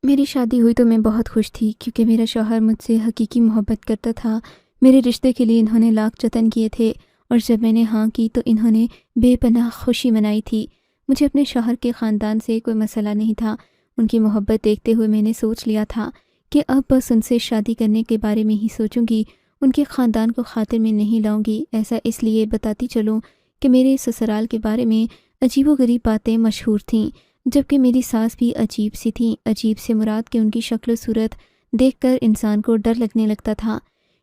میری شادی ہوئی تو میں بہت خوش تھی، کیونکہ میرا شوہر مجھ سے حقیقی محبت کرتا تھا۔ میرے رشتے کے لیے انہوں نے لاکھ جتن کیے تھے، اور جب میں نے ہاں کی تو انہوں نے بے پناہ خوشی منائی تھی۔ مجھے اپنے شوہر کے خاندان سے کوئی مسئلہ نہیں تھا۔ ان کی محبت دیکھتے ہوئے میں نے سوچ لیا تھا کہ اب بس ان سے شادی کرنے کے بارے میں ہی سوچوں گی، ان کے خاندان کو خاطر میں نہیں لاؤں گی۔ ایسا اس لیے بتاتی چلوں کہ میرے سسرال کے بارے میں عجیب و غریب باتیں مشہور تھیں، جبکہ میری ساس بھی عجیب سی تھیں۔ عجیب سے مراد کہ ان کی شکل و صورت دیکھ کر انسان کو ڈر لگنے لگتا تھا،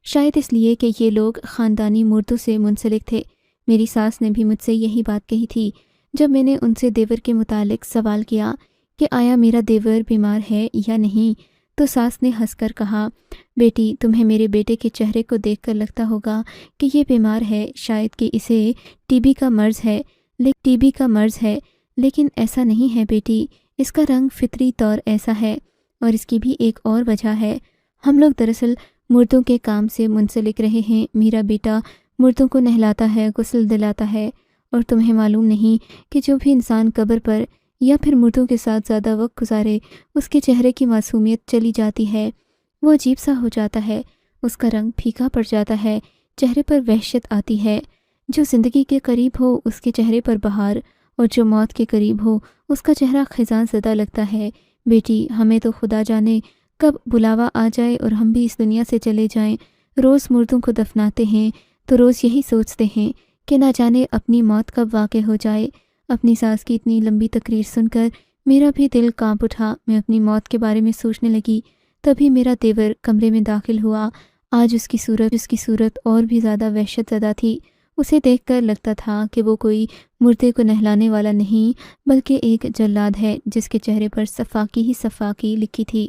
شاید اس لیے کہ یہ لوگ خاندانی مردوں سے منسلک تھے۔ میری ساس نے بھی مجھ سے یہی بات کہی تھی۔ جب میں نے ان سے دیور کے متعلق سوال کیا کہ آیا میرا دیور بیمار ہے یا نہیں، تو ساس نے ہنس کر کہا، بیٹی تمہیں میرے بیٹے کے چہرے کو دیکھ کر لگتا ہوگا کہ یہ بیمار ہے، شاید کہ اسے ٹی بی کا مرض ہے، لیکن ایسا نہیں ہے بیٹی، اس کا رنگ فطری طور ایسا ہے، اور اس کی بھی ایک اور وجہ ہے۔ ہم لوگ دراصل مردوں کے کام سے منسلک رہے ہیں۔ میرا بیٹا مردوں کو نہلاتا ہے، غسل دلاتا ہے، اور تمہیں معلوم نہیں کہ جو بھی انسان قبر پر یا پھر مردوں کے ساتھ زیادہ وقت گزارے، اس کے چہرے کی معصومیت چلی جاتی ہے، وہ عجیب سا ہو جاتا ہے، اس کا رنگ پھیکا پڑ جاتا ہے، چہرے پر وحشت آتی ہے۔ جو زندگی کے قریب ہو اس کے چہرے پر بہار، اور جو موت کے قریب ہو اس کا چہرہ خزاں زدہ لگتا ہے۔ بیٹی ہمیں تو خدا جانے کب بلاوا آ جائے اور ہم بھی اس دنیا سے چلے جائیں۔ روز مردوں کو دفناتے ہیں تو روز یہی سوچتے ہیں کہ نہ جانے اپنی موت کب واقع ہو جائے۔ اپنی ساس کی اتنی لمبی تقریر سن کر میرا بھی دل کانپ اٹھا۔ میں اپنی موت کے بارے میں سوچنے لگی، تبھی میرا دیور کمرے میں داخل ہوا۔ آج اس کی صورت اور بھی زیادہ وحشت زدہ تھی۔ اسے دیکھ کر لگتا تھا کہ وہ کوئی مردے کو نہلانے والا نہیں، بلکہ ایک جلاد ہے جس کے چہرے پر صفاقی ہی صفاقی لکھی تھی۔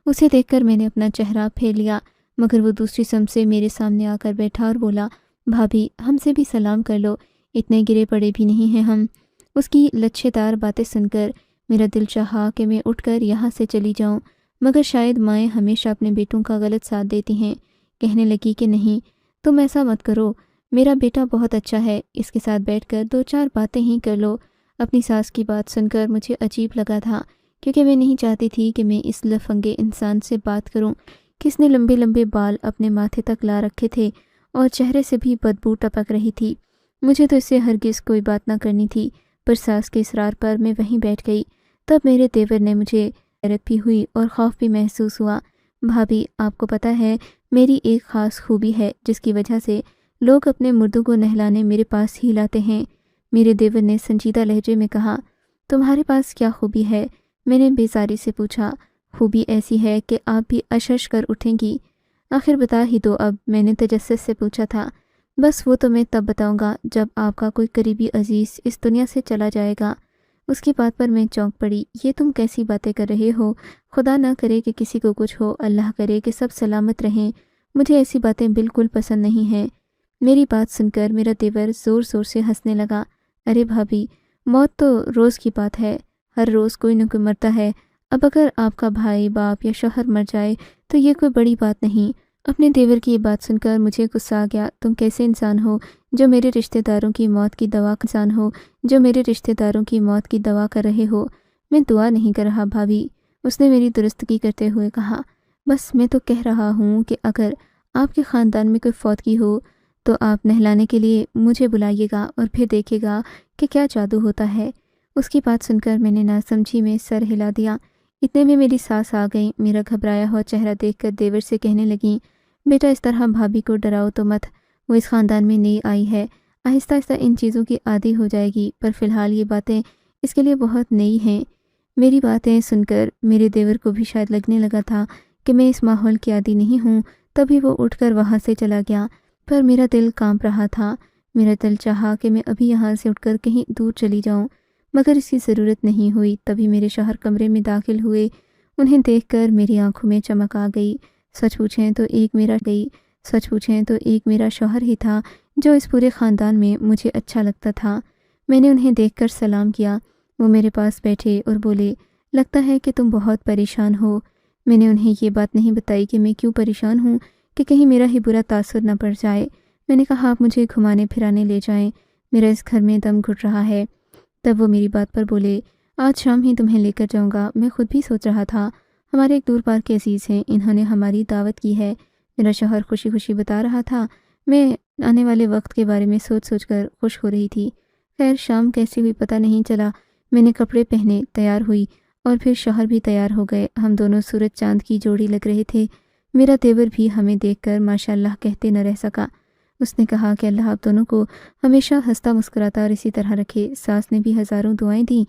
اسے دیکھ کر میں نے اپنا چہرہ پھیر لیا، مگر وہ دوسری سمت سے میرے سامنے آ کر بیٹھا اور بولا، بھابھی ہم سے بھی سلام کر لو، اتنے گرے پڑے بھی نہیں ہیں ہم۔ اس کی لچھے دار باتیں سن کر میرا دل چاہا کہ میں اٹھ کر یہاں سے چلی جاؤں، مگر شاید مائیں ہمیشہ اپنے بیٹوں کا غلط ساتھ دیتی ہیں۔ کہنے لگی کہ نہیں، تم ایسا مت کرو، میرا بیٹا بہت اچھا ہے، اس کے ساتھ بیٹھ کر دو چار باتیں ہی کر لو۔ اپنی ساس کی بات سن کر مجھے عجیب لگا تھا، کیونکہ میں نہیں چاہتی تھی کہ میں اس لفنگے انسان سے بات کروں، کس نے لمبے لمبے بال اپنے ماتھے تک لا رکھے تھے اور چہرے سے بھی بدبو ٹپک رہی تھی۔ مجھے تو اس سے ہرگز کوئی بات نہ کرنی تھی، پر ساس کے اصرار پر میں وہیں بیٹھ گئی۔ تب میرے دیور نے مجھے حیرت بھی ہوئی اور خوف بھی محسوس ہوا۔ بھابھی آپ کو پتہ ہے میری ایک خاص خوبی ہے جس کی وجہ سے لوگ اپنے مردوں کو نہلانے میرے پاس ہی لاتے ہیں۔ میرے دیور نے سنجیدہ لہجے میں کہا، تمہارے پاس کیا خوبی ہے؟ میں نے بیزاری سے پوچھا۔ خوبی ایسی ہے کہ آپ بھی اشش کر اٹھیں گی۔ آخر بتا ہی دو اب، میں نے تجسس سے پوچھا تھا۔ بس وہ تو میں تب بتاؤں گا جب آپ کا کوئی قریبی عزیز اس دنیا سے چلا جائے گا۔ اس کی بات پر میں چونک پڑی۔ یہ تم کیسی باتیں کر رہے ہو؟ خدا نہ کرے کہ کسی کو کچھ ہو، اللہ کرے کہ سب سلامت رہیں۔ مجھے ایسی باتیں بالکل پسند نہیں ہیں۔ میری بات سن کر میرا دیور زور زور سے ہنسنے لگا۔ ارے بھابھی، موت تو روز کی بات ہے، ہر روز کوئی نہ کوئی مرتا ہے۔ اب اگر آپ کا بھائی، باپ یا شوہر مر جائے تو یہ کوئی بڑی بات نہیں۔ اپنے دیور کی یہ بات سن کر مجھے غصہ آ گیا۔ تم کیسے انسان ہو جو میرے رشتہ داروں کی موت کی دوا کر رہے ہو؟ میں دعا نہیں کر رہا بھابھی، اس نے میری درستگی کرتے ہوئے کہا۔ بس میں تو کہہ رہا ہوں کہ اگر آپ کے خاندان میں کوئی فوتگی ہو تو آپ نہلانے کے لیے مجھے بلائیے گا اور پھر دیکھے گا کہ کیا جادو ہوتا ہے۔ اس کی بات سن کر میں نے ناسمجھی میں سر ہلا دیا۔ اتنے میں میری ساس آ گئی۔ میرا گھبرایا ہوا چہرہ دیکھ کر دیور سے کہنے لگیں، بیٹا اس طرح بھابھی کو ڈراؤ تو مت، وہ اس خاندان میں نئی آئی ہے، آہستہ آہستہ ان چیزوں کی عادی ہو جائے گی، پر فی الحال یہ باتیں اس کے لیے بہت نئی ہیں۔ میری باتیں سن کر میرے دیور کو بھی شاید لگنے لگا تھا کہ میں اس ماحول کی عادی نہیں ہوں، تبھی وہ اٹھ کر وہاں سے چلا گیا، پر میرا دل کانپ رہا تھا۔ میرا دل چاہا کہ میں ابھی یہاں سے اٹھ کر کہیں دور چلی جاؤں، مگر اس کی ضرورت نہیں ہوئی۔ تبھی میرے شوہر کمرے میں داخل ہوئے۔ انہیں دیکھ کر میری آنکھوں میں چمک آ گئی۔ سچ پوچھیں تو ایک میرا شوہر ہی تھا جو اس پورے خاندان میں مجھے اچھا لگتا تھا۔ میں نے انہیں دیکھ کر سلام کیا۔ وہ میرے پاس بیٹھے اور بولے، لگتا ہے کہ تم بہت پریشان ہو۔ میں نے انہیں یہ بات نہیں بتائی کہ میں کیوں پریشان ہوں، کہ کہیں میرا ہی برا تاثر نہ پڑ جائے۔ میں نے کہا، آپ مجھے گھمانے پھرانے لے جائیں، میرا اس گھر میں دم گھٹ رہا ہے۔ تب وہ میری بات پر بولے، آج شام ہی تمہیں لے کر جاؤں گا، میں خود بھی سوچ رہا تھا ہمارے ایک دور پار کے عزیز ہیں، انہوں نے ہماری دعوت کی ہے۔ میرا شوہر خوشی خوشی بتا رہا تھا۔ میں آنے والے وقت کے بارے میں سوچ سوچ کر خوش ہو رہی تھی۔ خیر شام کیسی ہوئی پتہ نہیں چلا۔ میں نے کپڑے پہنے، تیار ہوئی اور پھر شوہر بھی تیار ہو گئے۔ ہم دونوں سورج چاند کی جوڑی لگ رہے تھے۔ میرا دیور بھی ہمیں دیکھ کر ماشاء اللہ کہتے نہ رہ سکا۔ اس نے کہا کہ اللہ آپ دونوں کو ہمیشہ ہنستا مسکراتا اور اسی طرح رکھے۔ ساس نے بھی ہزاروں دعائیں دیں۔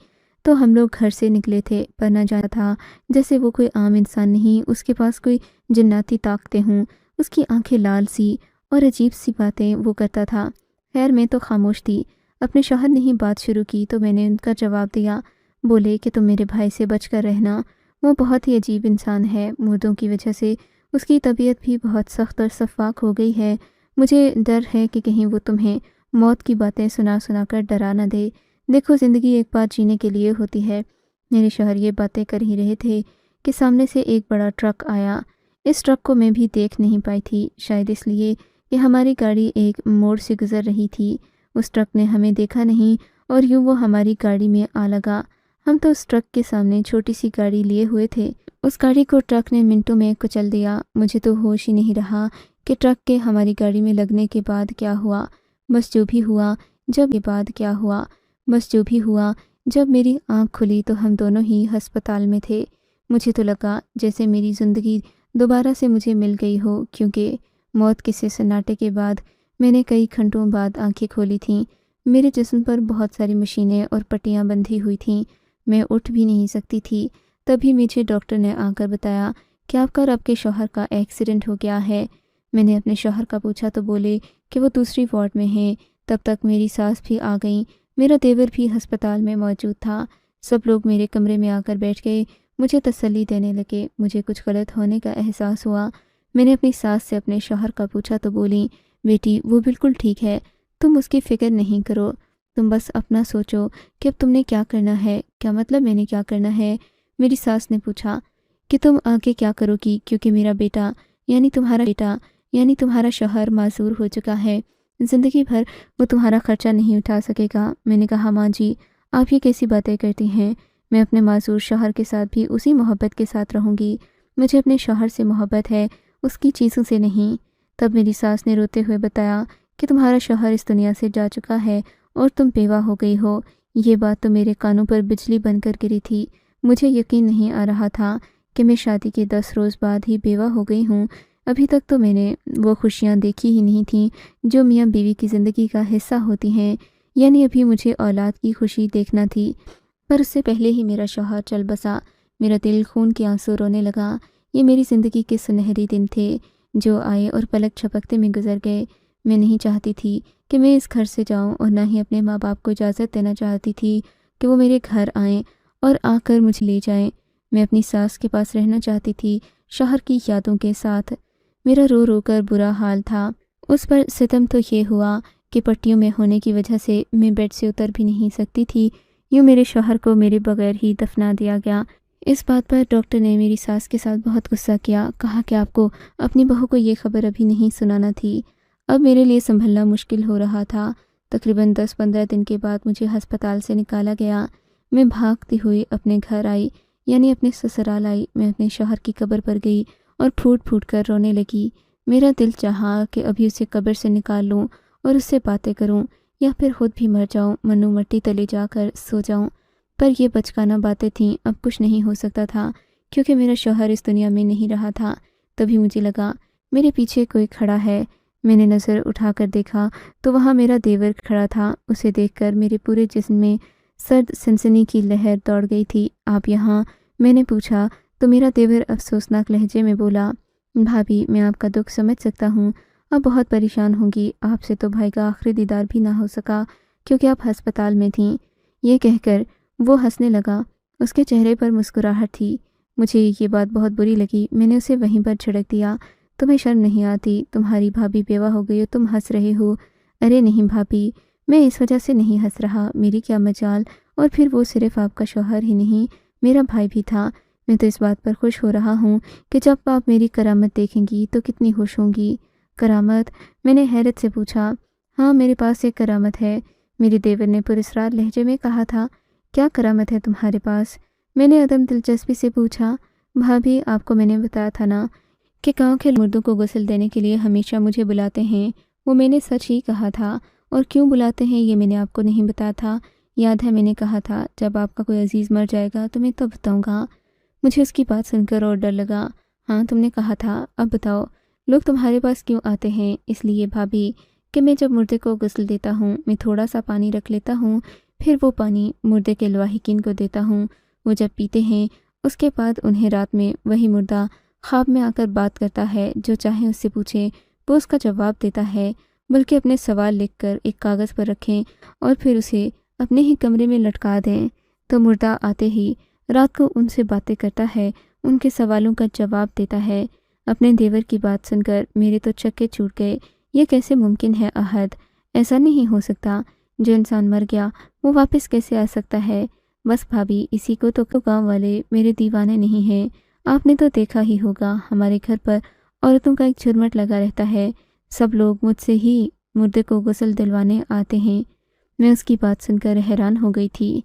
تو ہم لوگ گھر سے نکلے تھے، پر نہ جانا تھا جیسے وہ کوئی عام انسان نہیں، اس کے پاس کوئی جناتی طاقتیں ہوں۔ اس کی آنکھیں لال سی اور عجیب سی باتیں وہ کرتا تھا۔ خیر میں تو خاموش تھی۔ اپنے شوہر نے ہی بات شروع کی تو میں نے ان کا جواب دیا۔ بولے کہ تم میرے بھائی سے بچ کر رہنا، وہ بہت ہی عجیب انسان ہے، مردوں کی وجہ سے اس کی طبیعت بھی بہت سخت اور شفاق ہو گئی ہے۔ مجھے ڈر ہے کہ کہیں وہ تمہیں موت کی باتیں سنا سنا کر ڈرا نہ دے۔ دیکھو زندگی ایک بار جینے کے لیے ہوتی ہے۔ میرے شوہر یہ باتیں کر ہی رہے تھے کہ سامنے سے ایک بڑا ٹرک آیا۔ اس ٹرک کو میں بھی دیکھ نہیں پائی تھی، شاید اس لیے کہ ہماری گاڑی ایک موڑ سے گزر رہی تھی۔ اس ٹرک نے ہمیں دیکھا نہیں اور یوں وہ ہماری گاڑی میں آ لگا۔ ہم تو اس ٹرک کے سامنے چھوٹی سی گاڑی لیے ہوئے تھے۔ اس گاڑی کو ٹرک نے منٹوں میں کچل دیا۔ مجھے تو ہوش ہی نہیں رہا کہ ٹرک کے ہماری گاڑی میں لگنے کے بعد کیا ہوا۔ بس جو بھی ہوا جب میری آنکھ کھلی تو ہم دونوں ہی ہسپتال میں تھے۔ مجھے تو لگا جیسے میری زندگی دوبارہ سے مجھے مل گئی ہو، کیونکہ موت کے سے سناٹے کے بعد میں نے کئی گھنٹوں بعد آنکھیں کھولی تھیں۔ میرے جسم پر بہت ساری مشینیں اور پٹیاں بندھی ہوئی تھیں، میں اٹھ بھی نہیں سکتی تھی۔ تبھی مجھے ڈاکٹر نے آ کر بتایا کہ آپ کا اور آپ کے شوہر کا ایکسیڈنٹ ہو گیا ہے۔ میں نے اپنے شوہر کا پوچھا تو بولے کہ وہ دوسری وارڈ میں ہیں۔ تب تک میری ساس بھی آ گئیں، میرا دیور بھی ہسپتال میں موجود تھا۔ سب لوگ میرے کمرے میں آ کر بیٹھ گئے، مجھے تسلی دینے لگے۔ مجھے کچھ غلط ہونے کا احساس ہوا۔ میں نے اپنی ساس سے اپنے شوہر کا پوچھا تو بولیں، بیٹی وہ بالکل ٹھیک ہے، تم اس کی فکر نہیں کرو، تم بس اپنا سوچو کہ اب تم نے کیا کرنا ہے۔ کیا مطلب میں نے کیا کرنا ہے؟ میری ساس نے پوچھا کہ تم آگے کیا کرو گی، کیونکہ میرا بیٹا یعنی تمہارا شوہر معذور ہو چکا ہے، زندگی بھر وہ تمہارا خرچہ نہیں اٹھا سکے گا۔ میں نے کہا ماں جی آپ یہ کیسی باتیں کرتی ہیں، میں اپنے معذور شوہر کے ساتھ بھی اسی محبت کے ساتھ رہوں گی، مجھے اپنے شوہر سے محبت ہے، اس کی چیزوں سے نہیں۔ تب میری ساس نے روتے ہوئے بتایا کہ تمہارا شوہر اس دنیا سے جا چکا ہے اور تم بیوہ ہو گئی ہو۔ یہ بات تو میرے کانوں پر بجلی بن کر گری تھی۔ مجھے یقین نہیں آ رہا تھا کہ میں شادی کے 10 روز بعد ہی بیوہ ہو گئی ہوں۔ ابھی تک تو میں نے وہ خوشیاں دیکھی ہی نہیں تھیں جو میاں بیوی کی زندگی کا حصہ ہوتی ہیں، یعنی ابھی مجھے اولاد کی خوشی دیکھنا تھی۔ پر اس سے پہلے ہی میرا شوہر چل بسا۔ میرا دل خون کے آنسو رونے لگا۔ یہ میری زندگی کے سنہری دن تھے جو آئے اور پلک جھپکتے میں گزر گئے۔ میں نہیں چاہتی تھی کہ میں اس گھر سے جاؤں، اور نہ ہی اپنے ماں باپ کو اجازت دینا چاہتی تھی کہ وہ میرے گھر آئیں اور آ کر مجھے لے جائیں۔ میں اپنی ساس کے پاس رہنا چاہتی تھی، شوہر کی یادوں کے ساتھ۔ میرا رو رو کر برا حال تھا۔ اس پر ستم تو یہ ہوا کہ پٹیوں میں ہونے کی وجہ سے میں بیڈ سے اتر بھی نہیں سکتی تھی، یوں میرے شوہر کو میرے بغیر ہی دفنا دیا گیا۔ اس بات پر ڈاکٹر نے میری ساس کے ساتھ بہت غصہ کیا، کہا کہ آپ کو اپنی بہو کو یہ خبر ابھی نہیں سنانا تھی۔ اب میرے لیے سنبھلنا مشکل ہو رہا تھا۔ تقریباً 10-15 دن کے بعد مجھے ہسپتال سے نکالا گیا۔ میں بھاگتی ہوئی اپنے گھر آئی، یعنی اپنے سسرال آئی۔ میں اپنے شوہر کی قبر پر گئی اور پھوٹ پھوٹ کر رونے لگی۔ میرا دل چاہا کہ ابھی اسے قبر سے نکال لوں اور اس سے باتیں کروں، یا پھر خود بھی مر جاؤں، منو مٹی تلے جا کر سو جاؤں۔ پر یہ بچکانہ باتیں تھیں، اب کچھ نہیں ہو سکتا تھا، کیونکہ میرا شوہر اس دنیا میں نہیں رہا تھا۔ تبھی مجھے لگا میرے پیچھے کوئی کھڑا ہے۔ میں نے نظر اٹھا کر دیکھا تو وہاں میرا دیور کھڑا تھا۔ اسے دیکھ کر میرے پورے جسم میں سرد سنسنی کی لہر دوڑ گئی تھی۔ آپ یہاں؟ میں نے پوچھا تو میرا دیور افسوسناک لہجے میں بولا، بھابھی میں آپ کا دکھ سمجھ سکتا ہوں، آپ بہت پریشان ہوں گی، آپ سے تو بھائی کا آخری دیدار بھی نہ ہو سکا کیونکہ آپ ہسپتال میں تھیں۔ یہ کہہ کر وہ ہنسنے لگا، اس کے چہرے پر مسکراہٹ تھی۔ مجھے یہ بات بہت بری لگی۔ میں نے اسے وہیں پر جھڑک دیا، تمہیں شرم نہیں آتی؟ تمہاری بھابھی بیوہ ہو گئی اور تم ہنس رہے ہو۔ ارے نہیں بھابھی، میں اس وجہ سے نہیں ہنس رہا، میری کیا مجال، اور پھر وہ صرف آپ کا شوہر ہی نہیں، میرا بھائی بھی تھا۔ میں تو اس بات پر خوش ہو رہا ہوں کہ جب آپ میری کرامت دیکھیں گی تو کتنی خوش ہوں گی۔ کرامت؟ میں نے حیرت سے پوچھا۔ ہاں میرے پاس ایک کرامت ہے، میرے دیور نے پراسرار لہجے میں کہا تھا۔ کیا کرامت ہے تمہارے پاس؟ میں نے عدم دلچسپی سے پوچھا۔ بھابھی آپ کو میں نے بتایا تھا نا کہ گاؤں کے مردوں کو غسل دینے کے لیے ہمیشہ مجھے بلاتے ہیں۔ وہ میں نے سچ ہی کہا تھا، اور کیوں بلاتے ہیں یہ میں نے آپ کو نہیں بتایا تھا؟ یاد ہے میں نے کہا تھا جب آپ کا کوئی عزیز مر جائے گا تو میں تو بتاؤں گا۔ مجھے اس کی بات سن کر اور ڈر لگا۔ ہاں تم نے کہا تھا، اب بتاؤ لوگ تمہارے پاس کیوں آتے ہیں؟ اس لیے بھابھی کہ میں جب مردے کو غسل دیتا ہوں میں تھوڑا سا پانی رکھ لیتا ہوں، پھر وہ پانی مردے کے لواحقین کو دیتا ہوں۔ وہ جب پیتے ہیں اس کے بعد انہیں رات میں وہی مردہ خواب میں آ کر بات کرتا ہے، جو چاہیں اس سے پوچھیں وہ اس کا جواب دیتا ہے، بلکہ اپنے سوال لکھ کر ایک کاغذ پر رکھیں اور پھر اسے اپنے ہی کمرے میں لٹکا دیں، تو مردہ آتے ہی رات کو ان سے باتیں کرتا ہے، ان کے سوالوں کا جواب دیتا ہے۔ اپنے دیور کی بات سن کر میرے تو چکے چھوٹ گئے۔ یہ کیسے ممکن ہے احد؟ ایسا نہیں ہو سکتا، جو انسان مر گیا وہ واپس کیسے آ سکتا ہے؟ بس بھابھی اسی کو تو گاؤں والے میرے دیوانے نہیں ہیں۔ آپ نے تو دیکھا ہی ہوگا ہمارے گھر پر عورتوں کا ایک جھرمٹ لگا رہتا ہے، سب لوگ مجھ سے ہی مردے کو غسل دلوانے آتے ہیں۔ میں اس کی بات سن کر حیران ہو گئی تھی۔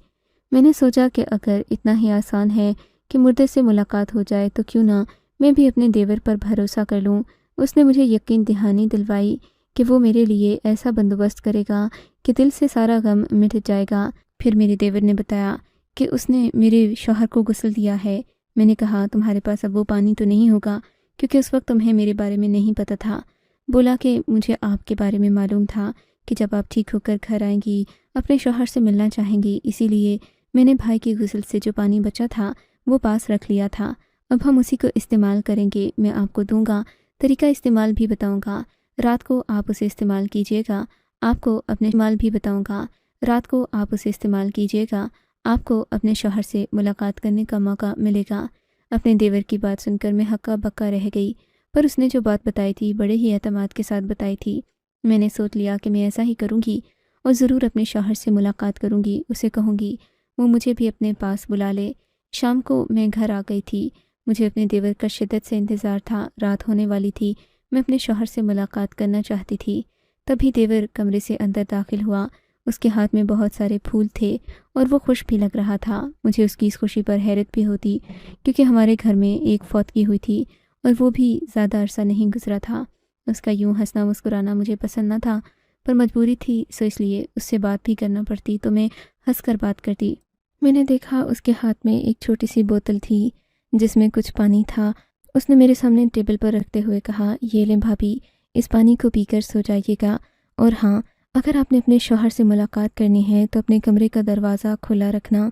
میں نے سوچا کہ اگر اتنا ہی آسان ہے کہ مردے سے ملاقات ہو جائے تو کیوں نہ میں بھی اپنے دیور پر بھروسہ کر لوں۔ اس نے مجھے یقین دہانی دلوائی کہ وہ میرے لیے ایسا بندوبست کرے گا کہ دل سے سارا غم مٹ جائے گا۔ پھر میرے دیور نے بتایا کہ اس نے میرے شوہر کو غسل دیا ہے۔ میں نے کہا تمہارے پاس اب وہ پانی تو نہیں ہوگا، کیونکہ اس وقت تمہیں میرے بارے میں نہیں پتہ تھا۔ بولا کہ مجھے آپ کے بارے میں معلوم تھا کہ جب آپ ٹھیک ہو کر گھر آئیں گی اپنے شوہر سے ملنا چاہیں گی، اسی لیے میں نے بھائی کی غسل سے جو پانی بچا تھا وہ پاس رکھ لیا تھا۔ اب ہم اسی کو استعمال کریں گے۔ میں آپ کو دوں گا، طریقہ استعمال بھی بتاؤں گا، رات کو آپ اسے استعمال کیجیے گا۔ آپ کو اپنے استعمال بھی بتاؤں گا، رات کو آپ اسے استعمال کیجیے گا، آپ کو اپنے شوہر سے ملاقات کرنے کا موقع ملے گا۔ اپنے دیور کی بات سن کر میں ہکا بکا رہ گئی، پر اس نے جو بات بتائی تھی بڑے ہی اعتماد کے ساتھ بتائی تھی۔ میں نے سوچ لیا کہ میں ایسا ہی کروں گی اور ضرور اپنے شوہر سے ملاقات کروں گی، اسے کہوں گی وہ مجھے بھی اپنے پاس بلا لے۔ شام کو میں گھر آ گئی تھی۔ مجھے اپنے دیور کا شدت سے انتظار تھا، رات ہونے والی تھی، میں اپنے شوہر سے ملاقات کرنا چاہتی تھی۔ تبھی دیور کمرے سے اندر داخل ہوا۔ اس کے ہاتھ میں بہت سارے پھول تھے اور وہ خوش بھی لگ رہا تھا۔ مجھے اس کی اس خوشی پر حیرت بھی ہوتی، کیونکہ ہمارے گھر میں ایک فوتگی ہوئی تھی اور وہ بھی زیادہ عرصہ نہیں گزرا تھا۔ اس کا یوں ہنسنا مسکرانا مجھے پسند نہ تھا، پر مجبوری تھی، سو اس لیے اس سے بات بھی کرنا پڑتی تو میں ہنس کر بات کرتی۔ میں نے دیکھا اس کے ہاتھ میں ایک چھوٹی سی بوتل تھی جس میں کچھ پانی تھا۔ اس نے میرے سامنے ٹیبل پر رکھتے ہوئے کہا، یہ لیں بھابھی، اس پانی کو پی کر سو جائیے گا، اور ہاں اگر آپ نے اپنے شوہر سے ملاقات کرنی ہے تو اپنے کمرے کا دروازہ کھلا رکھنا۔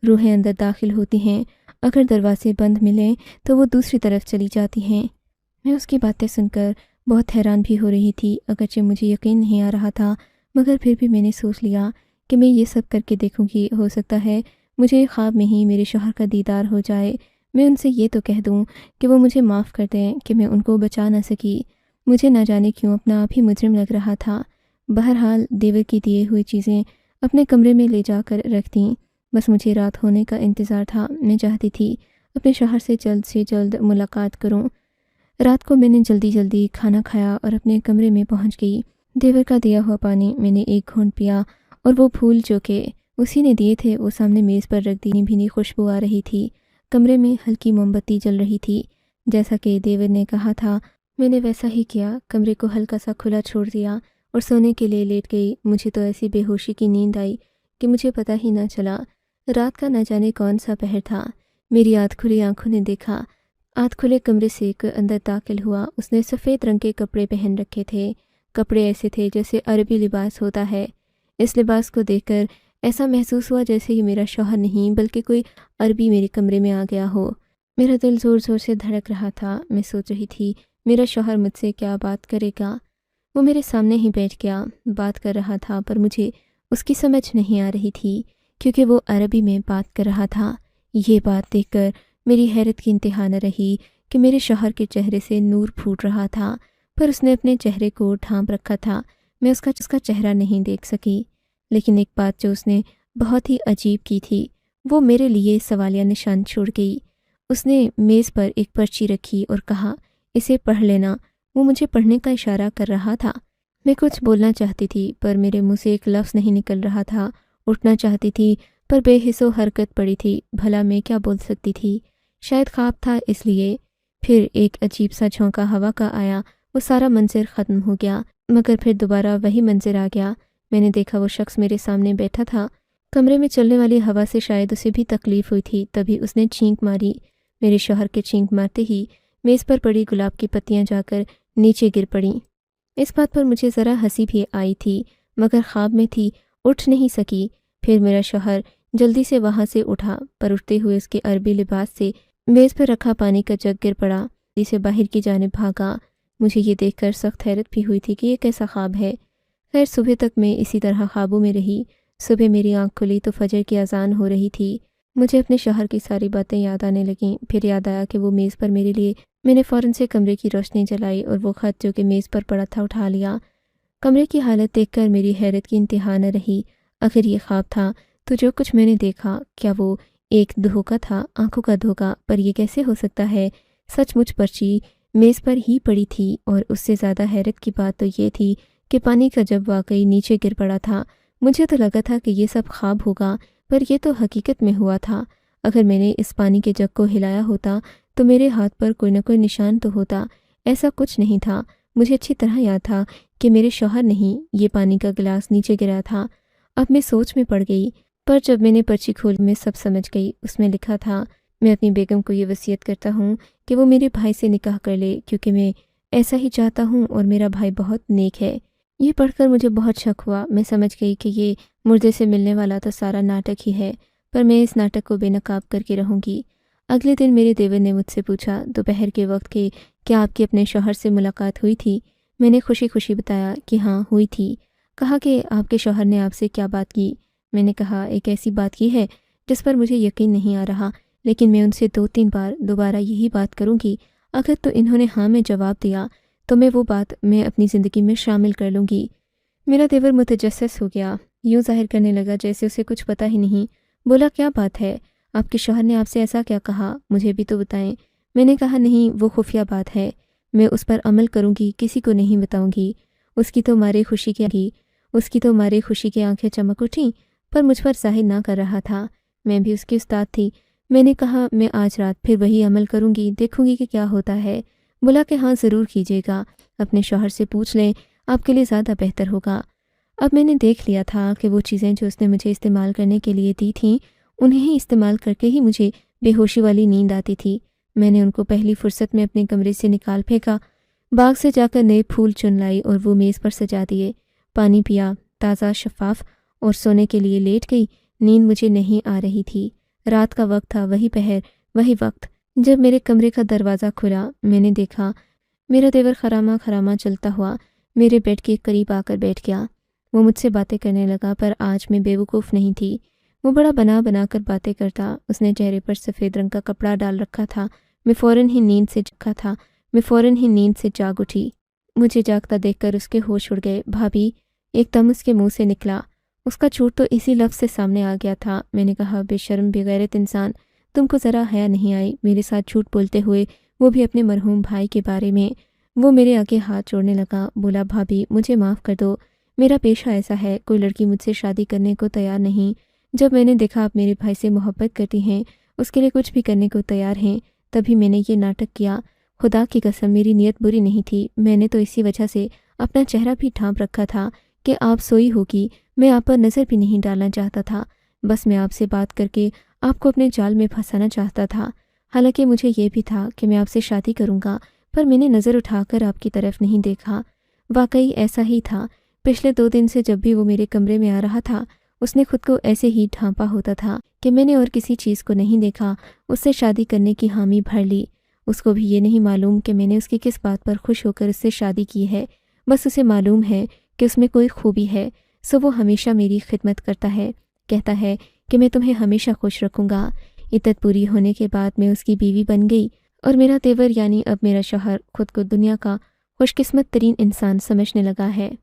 روحیں اندر داخل ہوتی ہیں، اگر دروازے بند ملیں تو وہ دوسری طرف چلی جاتی ہیں۔ میں اس کی باتیں سن کر بہت حیران بھی ہو رہی تھی، اگرچہ مجھے یقین نہیں آ رہا تھا، مگر پھر بھی میں نے سوچ لیا کہ میں یہ سب کر کے دیکھوں گی، ہو سکتا ہے مجھے خواب میں ہی میرے شوہر کا دیدار ہو جائے۔ میں ان سے یہ تو کہہ دوں کہ وہ مجھے معاف کر دیں کہ میں ان کو بچا نہ سکی۔ مجھے نہ جانے کیوں اپنا آپ ہی مجرم لگ رہا تھا۔ بہرحال دیور کی دیے ہوئی چیزیں اپنے کمرے میں لے جا کر رکھ دیں۔ بس مجھے رات ہونے کا انتظار تھا۔ میں چاہتی تھی اپنے شوہر سے جلد ملاقات کروں۔ رات کو میں نے جلدی کھانا کھایا اور اپنے کمرے میں پہنچ گئی۔ دیور کا دیا ہوا پانی میں نے ایک گھونٹ پیا، اور وہ پھول جو کہ اسی نے دیے تھے وہ سامنے میز پر رکھ دی۔ بھینی خوشبو آ رہی تھی، کمرے میں ہلکی موم بتی جل رہی تھی۔ جیسا کہ دیور نے کہا تھا میں نے ویسا ہی کیا، کمرے کو ہلکا سا کھلا چھوڑ دیا اور سونے کے لیے لیٹ گئی۔ مجھے تو ایسی بے ہوشی کی نیند آئی کہ مجھے پتہ ہی نہ چلا رات کا نہ جانے کون سا پہر تھا۔ میری آدھ کھلی آنکھوں نے دیکھا، آدھ کھلے کمرے سے کوئی اندر داخل ہوا۔ اس نے سفید رنگ کے کپڑے پہن رکھے تھے، کپڑے ایسے تھے جیسے عربی لباس ہوتا ہے۔ اس لباس کو دیکھ کر ایسا محسوس ہوا جیسے یہ میرا شوہر نہیں بلکہ کوئی عربی میرے کمرے میں آ گیا ہو۔ میرا دل زور زور سے دھڑک رہا تھا۔ میں سوچ رہی تھی میرا شوہر مجھ سے کیا بات کرے گا۔ وہ میرے سامنے ہی بیٹھ گیا، بات کر رہا تھا، پر مجھے اس کی سمجھ نہیں آ رہی تھی کیونکہ وہ عربی میں بات کر رہا تھا۔ یہ بات دیکھ کر میری حیرت کی انتہا نہ رہی کہ میرے شوہر کے چہرے سے نور پھوٹ رہا تھا، پر اس نے اپنے چہرے کو ڈھانپ رکھا تھا۔ میں اس کا چہرہ نہیں دیکھ سکی، لیکن ایک بات جو اس نے بہت ہی عجیب کی تھی وہ میرے لیے سوالیہ نشان چھوڑ گئی۔ اس نے میز پر ایک پرچی رکھی اور کہا، اسے پڑھ لینا۔ وہ مجھے پڑھنے کا اشارہ کر رہا تھا۔ میں کچھ بولنا چاہتی تھی پر میرے منہ سے ایک لفظ نہیں نکل رہا تھا۔ اٹھنا چاہتی تھی پر بے حس و حرکت پڑی تھی، بھلا میں کیا بول سکتی تھی۔ شاید خواب تھا اس لیے۔ پھر ایک عجیب سا جھونکا ہوا کا آیا، وہ سارا منظر ختم ہو گیا، مگر پھر دوبارہ وہی منظر آ گیا۔ میں نے دیکھا وہ شخص میرے سامنے بیٹھا تھا۔ کمرے میں چلنے والی ہوا سے شاید اسے بھی تکلیف ہوئی تھی، تبھی اس نے چینک ماری۔ میرے شوہر کے چینک مارتے ہی میز پر پڑی گلاب کی پتیاں جا کر نیچے گر پڑیں۔ اس بات پر مجھے ذرا ہنسی بھی آئی تھی، مگر خواب میں تھی، اٹھ نہیں سکی۔ پھر میرا شوہر جلدی سے وہاں سے اٹھا، پر اٹھتے ہوئے اس کے عربی لباس سے میز پر رکھا پانی کا جگ گر پڑا، جلدی سے باہر کی جانب بھاگا۔ مجھے یہ دیکھ کر سخت حیرت بھی ہوئی تھی کہ یہ کیسا خواب ہے۔ خیر صبح تک میں اسی طرح خوابوں میں رہی۔ صبح میری آنکھ کھلی تو فجر کی اذان ہو رہی تھی۔ مجھے اپنے شوہر کی ساری باتیں یاد آنے لگیں۔ پھر یاد آیا کہ وہ میز پر میرے لیے، میں نے فوراً سے کمرے کی روشنی جلائی اور وہ خط جو کہ میز پر پڑا تھا اٹھا لیا۔ کمرے کی حالت دیکھ کر میری حیرت کی انتہا نہ رہی۔ آخر یہ خواب تھا تو جو کچھ میں نے دیکھا، کیا وہ ایک دھوکہ تھا؟ آنکھوں کا دھوکہ، پر یہ کیسے ہو سکتا ہے؟ سچ مچ پرچی میز پر ہی پڑی تھی، اور اس سے زیادہ حیرت کی بات تو یہ تھی کہ پانی کا جب واقعی نیچے گر پڑا تھا۔ مجھے تو لگا تھا کہ یہ سب خواب ہوگا، پر یہ تو حقیقت میں ہوا تھا۔ اگر میں نے اس پانی کے جگ کو ہلایا ہوتا تو میرے ہاتھ پر کوئی نہ کوئی نشان تو ہوتا۔ ایسا کچھ نہیں تھا۔ مجھے اچھی طرح یاد تھا کہ میرے شوہر نہیں، یہ پانی کا گلاس نیچے گرا تھا۔ اب میں سوچ میں پڑ گئی، پر جب میں نے پرچی کھولی میں سب سمجھ گئی۔ اس میں لکھا تھا، میں اپنی بیگم کو یہ وصیت کرتا ہوں کہ وہ میرے بھائی سے نکاح کر لے، کیونکہ میں ایسا ہی چاہتا ہوں اور میرا بھائی بہت نیک ہے۔ یہ پڑھ کر مجھے بہت شک ہوا۔ میں سمجھ گئی کہ یہ مردے سے ملنے والا تو سارا ناٹک ہی ہے، پر میں اس ناٹک کو بے نقاب کر کے رہوں گی۔ اگلے دن میرے دیور نے مجھ سے پوچھا دوپہر کے وقت کہ کیا آپ کی اپنے شوہر سے ملاقات ہوئی تھی؟ میں نے خوشی خوشی بتایا کہ ہاں ہوئی تھی۔ کہا کہ آپ کے شوہر نے آپ سے کیا بات کی؟ میں نے کہا ایک ایسی بات کی ہے جس پر مجھے یقین نہیں آ رہا، لیکن میں ان سے 2-3 بار دوبارہ یہی بات کروں گی۔ اگر تو انہوں نے ہاں میں جواب دیا تو میں وہ بات میں اپنی زندگی میں شامل کر لوں گی۔ میرا دیور متجسس ہو گیا، یوں ظاہر کرنے لگا جیسے اسے کچھ پتہ ہی نہیں۔ بولا کیا بات ہے؟ آپ کے شوہر نے آپ سے ایسا کیا کہا؟ مجھے بھی تو بتائیں۔ میں نے کہا نہیں، وہ خفیہ بات ہے، میں اس پر عمل کروں گی، کسی کو نہیں بتاؤں گی۔ اس کی تو مارے خوشی کی آنکھیں چمک اٹھیں، پر مجھ پر ظاہر نہ کر رہا تھا۔ میں بھی اس کی استاد تھی۔ میں نے کہا میں آج رات پھر وہی عمل کروں گی، دیکھوں گی کہ کیا ہوتا ہے۔ بولا کہ ہاں ضرور کیجیے گا، اپنے شوہر سے پوچھ لیں، آپ کے لیے زیادہ بہتر ہوگا۔ اب میں نے دیکھ لیا تھا کہ وہ چیزیں جو اس نے مجھے استعمال کرنے کے لیے دی تھیں، انہیں ہی استعمال کر کے ہی مجھے بے ہوشی والی نیند آتی تھی۔ میں نے ان کو پہلی فرصت میں اپنے کمرے سے نکال پھینکا، باغ سے جا کر نئے پھول چن لائی اور وہ میز پر سجا دیے، پانی پیا تازہ شفاف، اور سونے کے لیے لیٹ گئی۔ نیند مجھے نہیں آ رہی تھی۔ رات کا وقت تھا، وہی پہر، وہی وقت۔ جب میرے کمرے کا دروازہ کھلا، میں نے دیکھا میرا دیور خراما خراما چلتا ہوا میرے بیڈ کے قریب آ کر بیٹھ گیا۔ وہ مجھ سے باتیں کرنے لگا، پر آج میں بیوقوف نہیں تھی۔ وہ بڑا بنا بنا کر باتیں کرتا۔ اس نے چہرے پر سفید رنگ کا کپڑا ڈال رکھا تھا۔ میں فوراً ہی نیند سے جاگ اٹھی۔ مجھے جاگتا دیکھ کر اس کے ہوش اڑ گئے۔ بھابھی ایک دم اس کے منہ سے نکلا۔ اس کا جھوٹ تو اسی لفظ سے سامنے آ گیا تھا۔ میں نے کہا بے شرم بے غیرت انسان، تم کو ذرا حیا نہیں آئی میرے ساتھ جھوٹ بولتے ہوئے، وہ بھی اپنے مرحوم بھائی کے بارے میں۔ وہ میرے آگے ہاتھ جوڑنے لگا۔ بولا بھابھی مجھے معاف کر دو، میرا پیشہ ایسا ہے، کوئی لڑکی مجھ سے شادی کرنے کو تیار نہیں۔ جب میں نے دیکھا آپ میرے بھائی سے محبت کرتی ہیں، اس کے لیے کچھ بھی کرنے کو تیار ہیں، تبھی میں نے یہ ناٹک کیا۔ خدا کی قسم میری نیت بری نہیں تھی، میں نے تو اسی وجہ سے اپنا چہرہ بھی ڈھانپ رکھا تھا کہ آپ سوئی ہوگی، میں آپ پر نظر بھی نہیں ڈالنا چاہتا تھا۔ بس میں آپ سے بات کر کے آپ کو اپنے جال میں پھنسانا چاہتا تھا۔ حالانکہ مجھے یہ بھی تھا کہ میں آپ سے شادی کروں گا، پر میں نے نظر اٹھا کر آپ کی طرف نہیں دیکھا۔ واقعی ایسا ہی تھا۔ پچھلے 2 دن سے جب بھی وہ میرے کمرے میں آ رہا تھا، اس نے خود کو ایسے ہی ڈھانپا ہوتا تھا کہ میں نے اور کسی چیز کو نہیں دیکھا، اس سے شادی کرنے کی حامی بھر لی۔ اس کو بھی یہ نہیں معلوم کہ میں نے اس کی کس بات پر خوش ہو کر اس سے شادی کی ہے۔ بس اسے معلوم ہے کہ اس میں کوئی خوبی ہے، سو وہ ہمیشہ میری خدمت کرتا ہے، کہتا ہے کہ میں تمہیں ہمیشہ خوش رکھوں گا۔ عدت پوری ہونے کے بعد میں اس کی بیوی بن گئی، اور میرا دیور یعنی اب میرا شوہر خود کو دنیا کا خوش قسمت ترین انسان سمجھنے لگا ہے۔